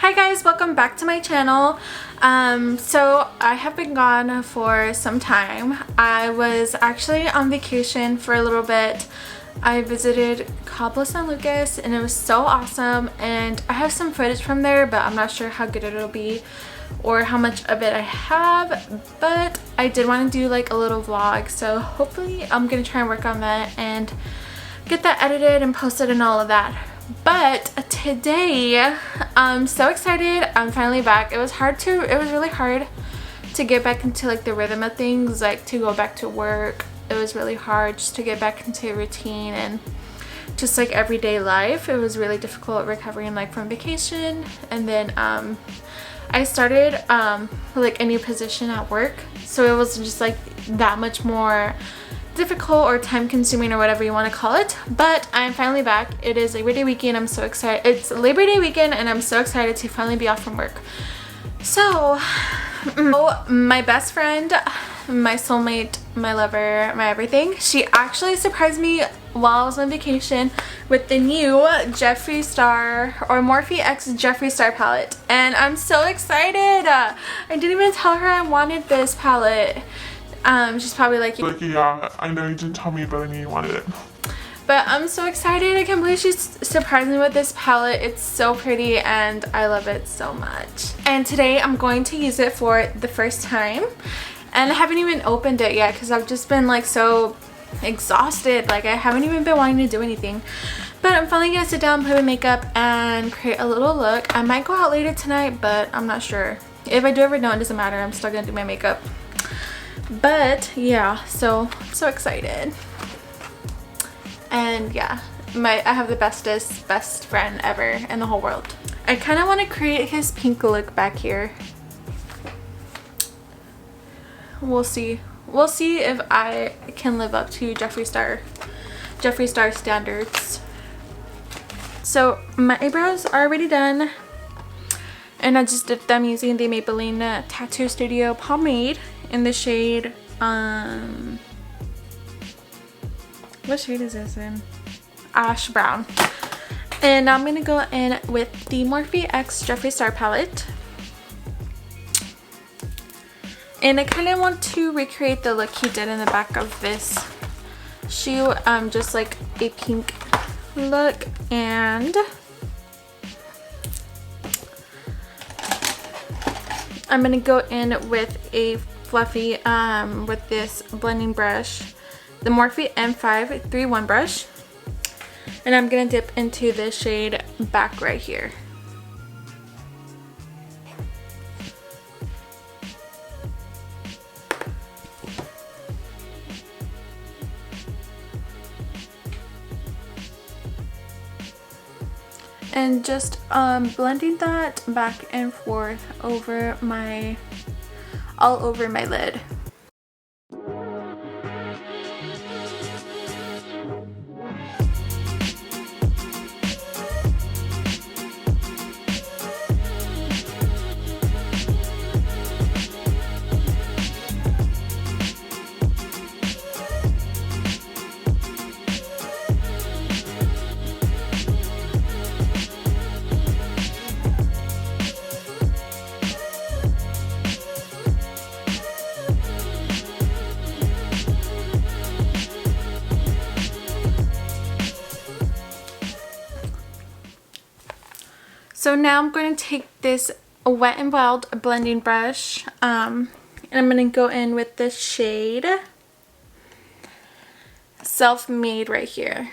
Hi guys, welcome back to my channel. So I have been gone for some time. I was actually on vacation for a little bit. I visited Cabo San Lucas and it was so awesome, and I have some footage from there, but I'm not sure how good it'll be or how much of it I have, but I did want to do like a little vlog, so hopefully I'm gonna try and work on that and get that edited and posted and all of that. But today I'm so excited. I'm finally back. It was really hard to get back into like the rhythm of things, like to go back to work. It was really hard just to get back into routine and just like everyday life. It was really difficult recovering like from vacation, and then I started like a new position at work, so it was just like that much more difficult or time consuming or whatever you want to call it. But I'm finally back. It is Labor Day weekend. I'm so excited. It's Labor Day weekend and I'm so excited to finally be off from work. So my best friend, my soulmate, my lover, my everything, she actually surprised me while I was on vacation with the new Jeffree Star or Morphe X Jeffree Star palette, and I'm so excited. I didn't even tell her I wanted this palette. She's probably like, yeah, I know you didn't tell me, but I knew you wanted it. But I'm so excited. I can't believe she's surprised me with this palette. It's so pretty and I love it so much. And today I'm going to use it for the first time. And I haven't even opened it yet because I've just been like so exhausted. Like I haven't even been wanting to do anything. But I'm finally going to sit down, put my makeup, and create a little look. I might go out later tonight, but I'm not sure. If I do ever know, it doesn't matter. I'm still going to do my makeup. But yeah, so excited. And yeah, I have the best friend ever in the whole world. I kind of want to create his pink look back here. We'll see if I can live up to Jeffree Star standards. So my eyebrows are already done, and I just did them using the Maybelline Tattoo Studio pomade in the shade what shade is this in? Ash brown. And now I'm gonna go in with the Morphe X Jeffree Star palette, and I kind of want to recreate the look he did in the back of this shoe, just like a pink look. And I'm gonna go in with a fluffy with this blending brush, the Morphe M531 brush, and I'm gonna dip into the shade back right here. And just blending that back and forth over all over my lid. So now I'm going to take this Wet n Wild blending brush, and I'm going to go in with the shade Self-Made right here.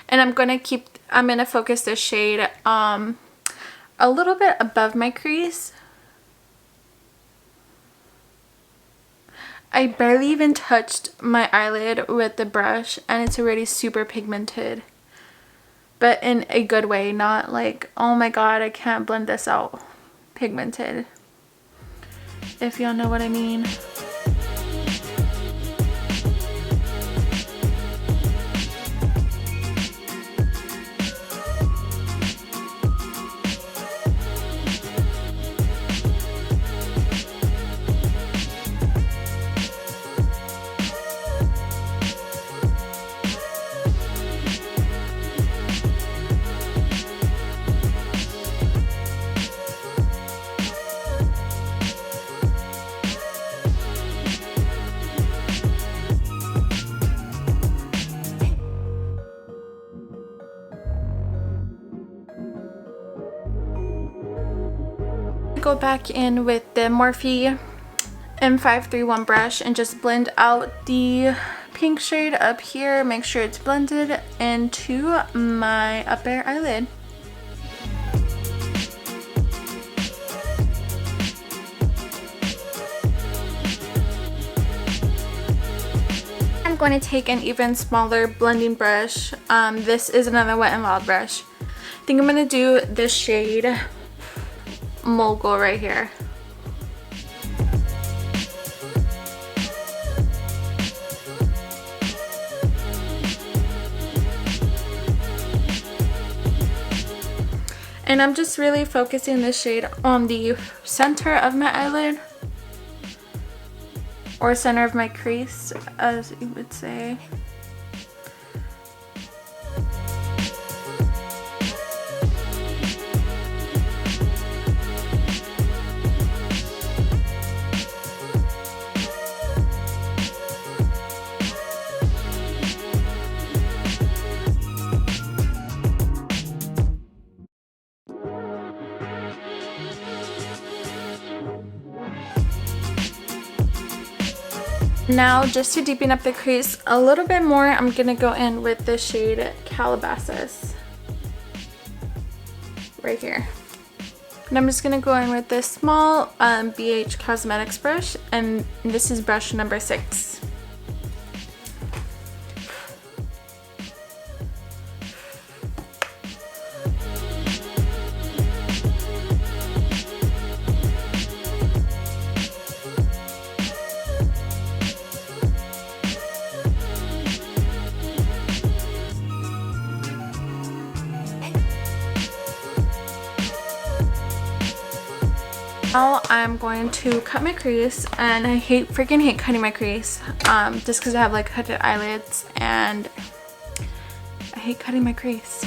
And I'm going to focus this shade a little bit above my crease. I barely even touched my eyelid with the brush and it's already super pigmented, but in a good way, not like, oh my god, I can't blend this out pigmented, if y'all know what I mean. go back in with the Morphe M531 brush and just blend out the pink shade up here. Make sure it's blended into my upper eyelid. I'm going to take an even smaller blending brush. This is another Wet n Wild brush. I think I'm going to do the shade Mogul right here. And I'm just really focusing this shade on the center of my eyelid, or center of my crease, as you would say. Now, just to deepen up the crease a little bit more, I'm gonna go in with the shade Calabasas right here. And I'm just gonna go in with this small BH Cosmetics brush, and this is brush number 6. Now I'm going to cut my crease, and I freaking hate cutting my crease, just because I have like hooded eyelids and I hate cutting my crease.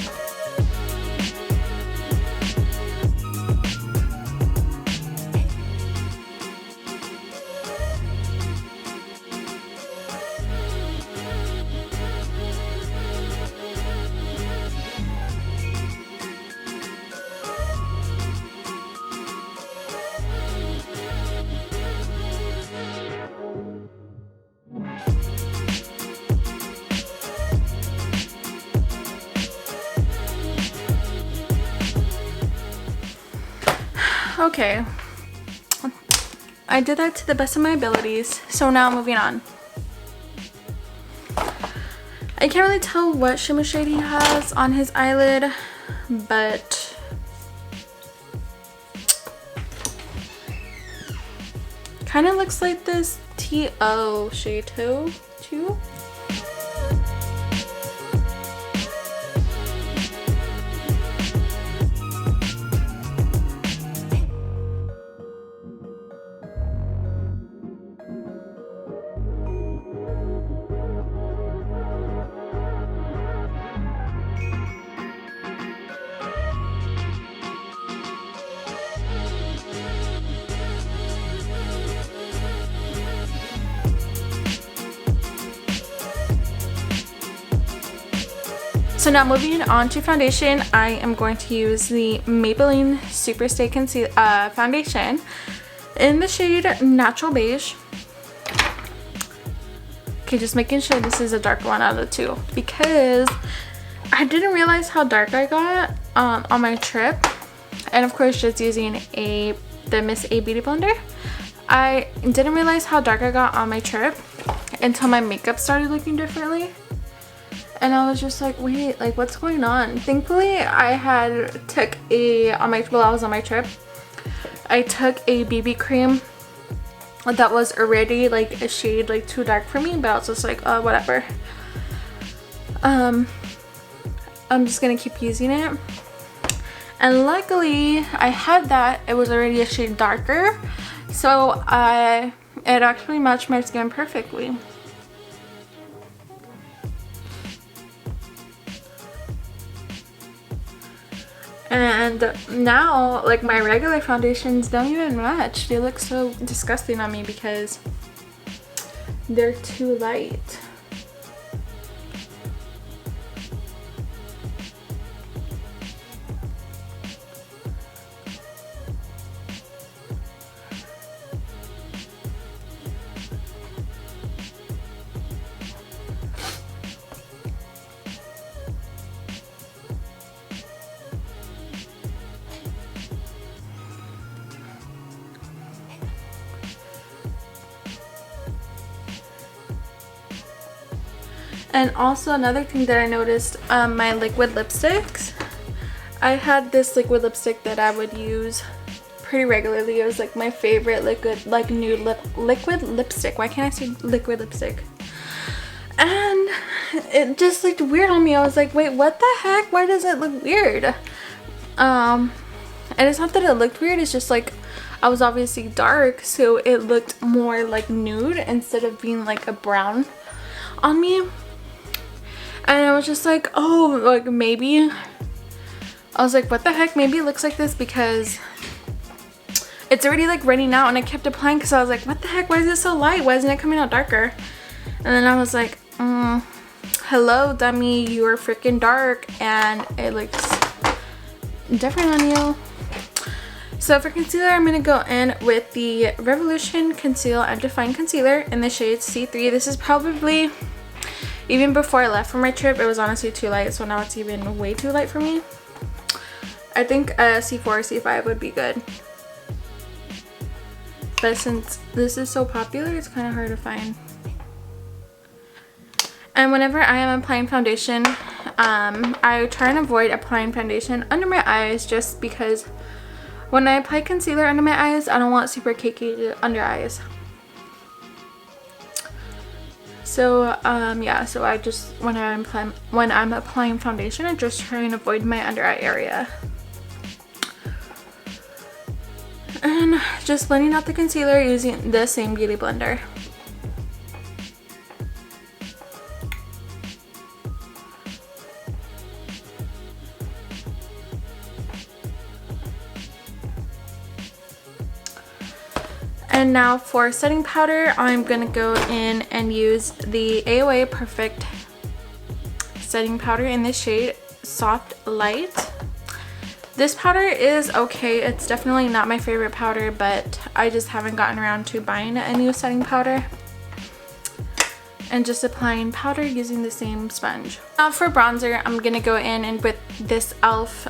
Okay, I did that to the best of my abilities, so now moving on. I can't really tell what shimmer shade he has on his eyelid, but kind of looks like this TO shade too. So now moving on to foundation, I am going to use the Maybelline Super Stay Conceal foundation in the shade Natural Beige. Okay, just making sure this is a darker one out of the two, because I didn't realize how dark I got on my trip. And of course, just using the Miss A Beauty Blender, I didn't realize how dark I got on my trip until my makeup started looking differently. And I was just like, wait, like what's going on? Thankfully, I had took while I was on my trip, I took a BB cream that was already like a shade like too dark for me, but I was just like, oh, whatever. I'm just gonna keep using it. And luckily, I had that. It was already a shade darker, so it actually matched my skin perfectly. And now, like, my regular foundations don't even match. They look so disgusting on me because they're too light. And also another thing that I noticed, my liquid lipsticks. I had this liquid lipstick that I would use pretty regularly. It was like my favorite liquid, like nude liquid lipstick. Why can't I say liquid lipstick? And it just looked weird on me. I was like, wait, what the heck? Why does it look weird? And it's not that it looked weird, it's just like I was obviously dark, so it looked more like nude instead of being like a brown on me. And I was just like, oh, like maybe, I was like, what the heck, maybe it looks like this because it's already like running out. And I kept applying because I was like, what the heck, why is it so light? Why isn't it coming out darker? And then I was like, hello dummy, you are freaking dark and it looks different on you. So for concealer, I'm going to go in with the Revolution Conceal and Define Concealer in the shade C3. This is probably, even before I left for my trip, it was honestly too light, so now it's even way too light for me. I think C4 or C5 would be good. But since this is so popular, it's kind of hard to find. And whenever I am applying foundation, I try and avoid applying foundation under my eyes just because when I apply concealer under my eyes, I don't want super cakey under eyes. So yeah, so I just, when I'm applying foundation, I just try and avoid my under eye area. And just blending out the concealer using the same beauty blender. And now for setting powder, I'm gonna go in and use the AOA Perfect setting powder in the shade Soft Light. This powder is okay. It's definitely not my favorite powder, but I just haven't gotten around to buying a new setting powder. And just applying powder using the same sponge. Now for bronzer, I'm gonna go in and with this e.l.f.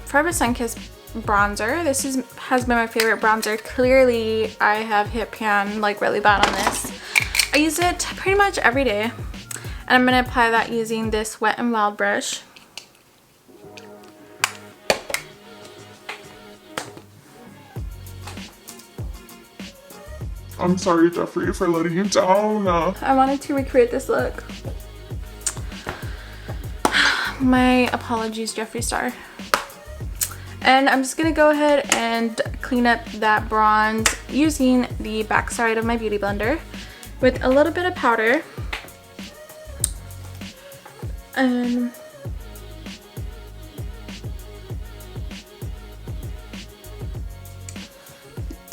Forever Sunkissed bronzer. This has been my favorite bronzer. Clearly I have hit pan like really bad on this. I use it pretty much every day, and I'm gonna apply that using this Wet n Wild brush. I'm sorry, Jeffree, for letting you down. I wanted to recreate this look. My apologies, Jeffree Star. And I'm just gonna go ahead and clean up that bronze using the backside of my beauty blender with a little bit of powder. And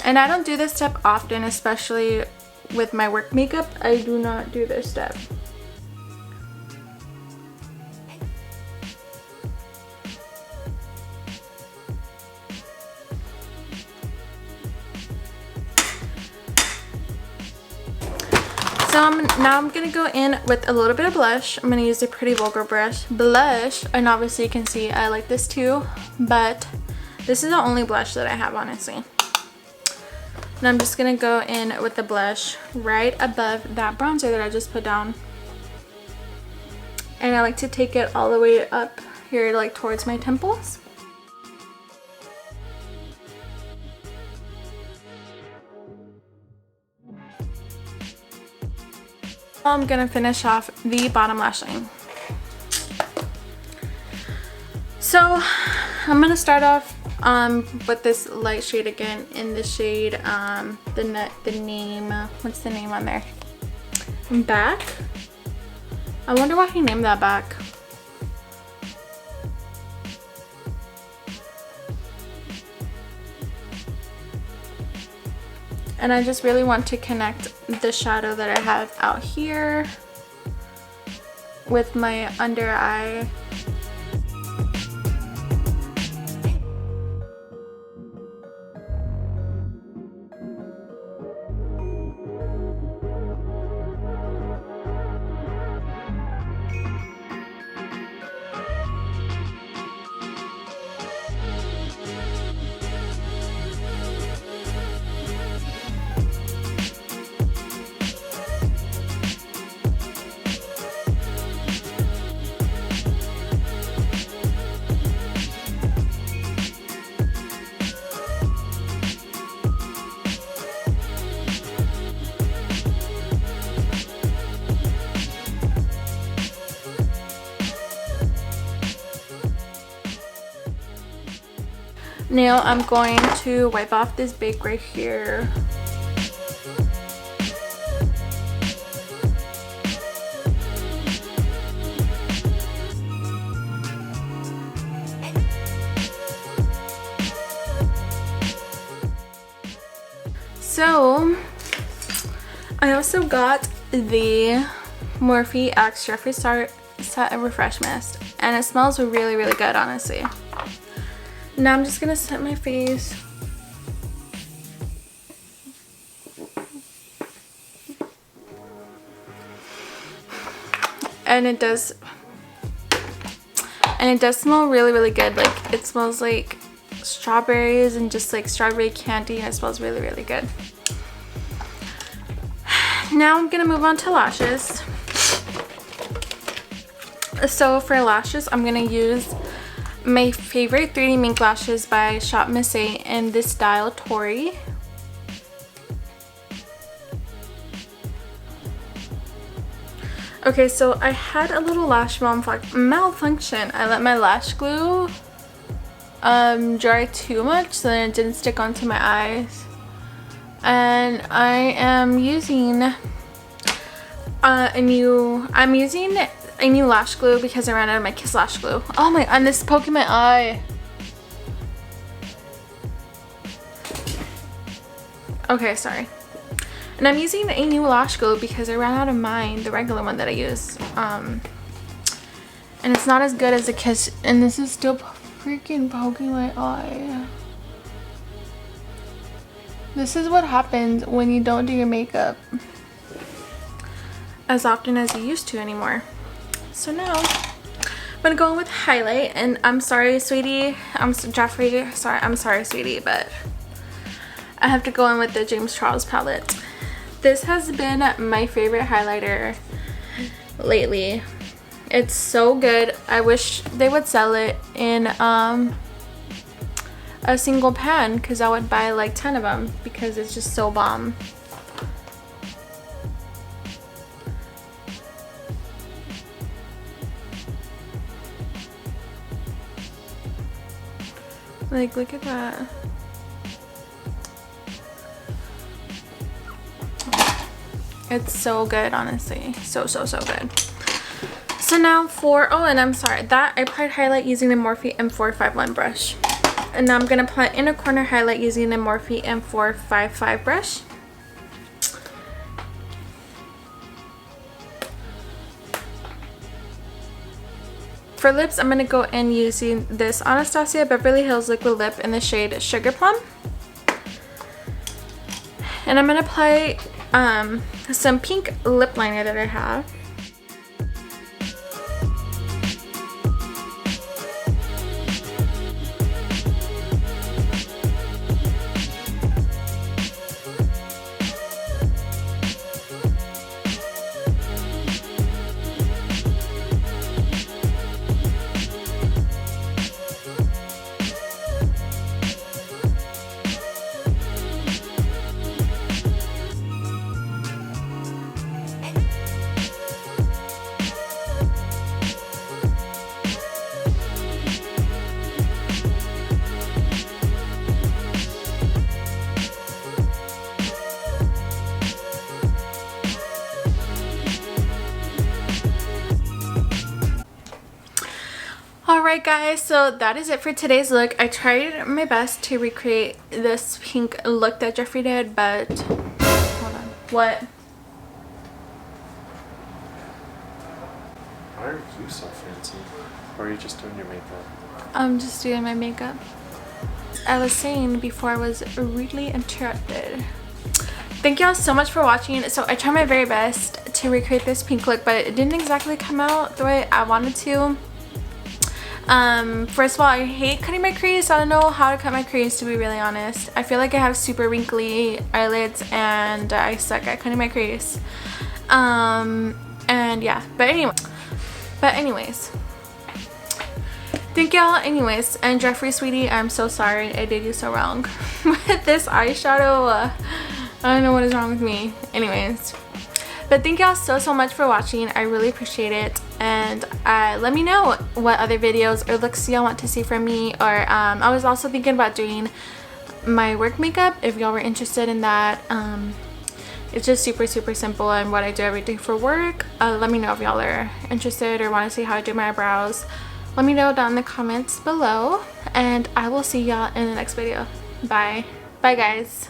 I don't do this step often, especially with my work makeup. I do not do this step. So now I'm gonna go in with a little bit of blush. I'm gonna use the Pretty Vulgar blush, and obviously you can see I like this too, but this is the only blush that I have, honestly. And I'm just gonna go in with the blush right above that bronzer that I just put down. And I like to take it all the way up here, like towards my temples. I'm gonna finish off the bottom lash line. So I'm gonna start off with this light shade again in the shade the name, what's the name on there? Back. I wonder why he named that Back. And I just really want to connect the shadow that I have out here with my under eye. Now I'm going to wipe off this bake right here. So I also got the Morphe X Jeffree Star Set and Refresh Mist, and it smells really good, honestly. Now I'm just gonna set my face. And it does smell really good. Like, it smells like strawberries and just like strawberry candy, and it smells really good. Now I'm gonna move on to lashes. So for lashes, I'm gonna use my favorite 3D Mink lashes by Shop Miss A in this style Tori. Okay, so I had a little lash malfunction. I let my lash glue dry too much, so then it didn't stick onto my eyes. And I am using a new lash glue because I ran out of my Kiss lash glue. Oh my, and this is poking my eye. Okay, sorry. And I'm using a new lash glue because I ran out of mine, the regular one that I use. And it's not as good as the Kiss, and this is still freaking poking my eye. This is what happens when you don't do your makeup as often as you used to anymore. So now I'm gonna go in with highlight, and I'm sorry, sweetie. Jeffree. Sorry, I'm sorry, sweetie, but I have to go in with the James Charles palette. This has been my favorite highlighter lately. It's so good. I wish they would sell it in a single pan, because I would buy like 10 of them because it's just so bomb. Like, look at that. It's so good, honestly. So good. So now for, oh, and I'm sorry, that I applied highlight using the Morphe M451 brush. And now I'm going to apply inner corner highlight using the Morphe M455 brush. For lips, I'm going to go in using this Anastasia Beverly Hills Liquid Lip in the shade Sugar Plum. And I'm going to apply some pink lip liner that I have. Alright guys, so that is it for today's look. I tried my best to recreate this pink look that Jeffree did, but hold on. What? Why are you so fancy? Or are you just doing your makeup? I'm just doing my makeup. I was saying before I was rudely interrupted. Thank y'all so much for watching. So I tried my very best to recreate this pink look, but it didn't exactly come out the way I wanted to. First of all, I hate cutting my crease. I don't know how to cut my crease, to be really honest. I feel like I have super wrinkly eyelids and I suck at cutting my crease. And yeah, but anyways, thank y'all anyways. And Jeffree, sweetie, I'm so sorry I did you so wrong with this eyeshadow. I don't know what is wrong with me. Anyways, But thank y'all so much for watching. I really appreciate it. And let me know what other videos or looks y'all want to see from me. Or I was also thinking about doing my work makeup if y'all were interested in that. It's just super simple and what I do every day for work. Let me know if y'all are interested or want to see how I do my eyebrows. Let me know down in the comments below, and I will see y'all in the next video. Bye guys.